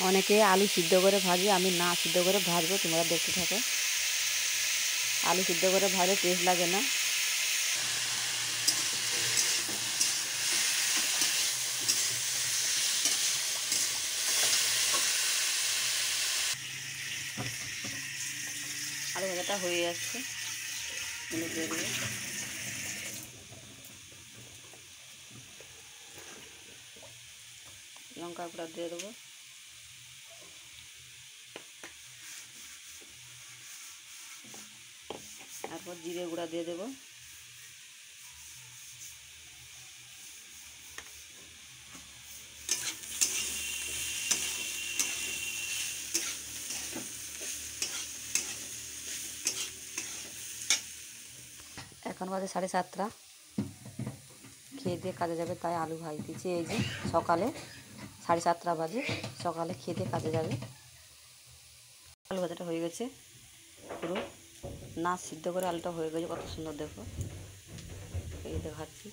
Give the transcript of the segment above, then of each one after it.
অনেকে আলু সিদ্ধ করে ভাজে, আমি না সিদ্ধ করে ভাজবো, তোমরা দেখতে থাকো। আলু সিদ্ধ করে ভাজলে টেস্ট লাগে না। আলু ভাজাটা হয়ে যাচ্ছে, দিয়ে দেবো লঙ্কা গুঁড়া, দিয়ে দেবো তারপর জিরে গুঁড়া দিয়ে দেবো, এখন বাজে 7:30। খেয়ে দিয়ে কাজে যাবে, তাই আলু ভাজ দিয়েছি। এই যে সকালে 7:30 বাজে, সকালে খেয়ে দিয়ে কাজে যাবে। আলু ভাজাটা হয়ে গেছে পুরো, না সিদ্ধ করে আলুটা হয়ে গেছে, কত সুন্দর দেখো, এই দেখাচ্ছি।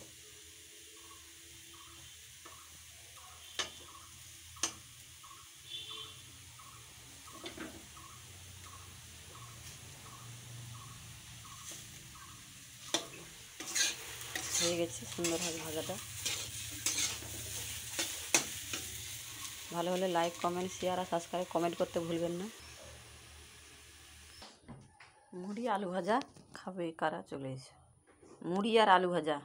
হয়ে গেছে সুন্দরভাবে ভাজাটা। ভালো হলে লাইক, কমেন্ট, শেয়ার আর সাবস্ক্রাইব কমেন্ট করতে ভুলবেন না। মুড়ি আলু ভাজা খাবে কারা? চলে এসে মুড়ি আর আলু ভাজা।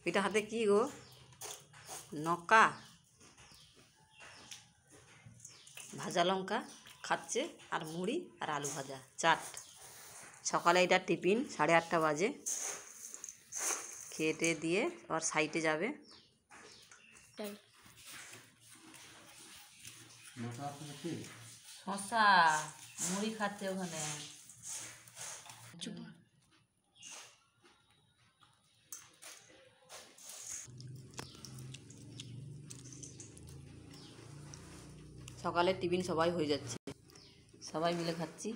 এটা হাতে কি গো? নকা ভাজা লঙ্কা খাচ্ছে, আর মুড়ি আর আলু ভাজা, চাট। সকালে এটা টিফিন, 8:30 বাজে। খেতে দিয়ে আবার সাইটে যাবে। শশা মুড়ি খাচ্ছে ওখানে। সকালে টিফিন সবাই হয়ে যাচ্ছে, সবাই মিলে খাচ্ছি।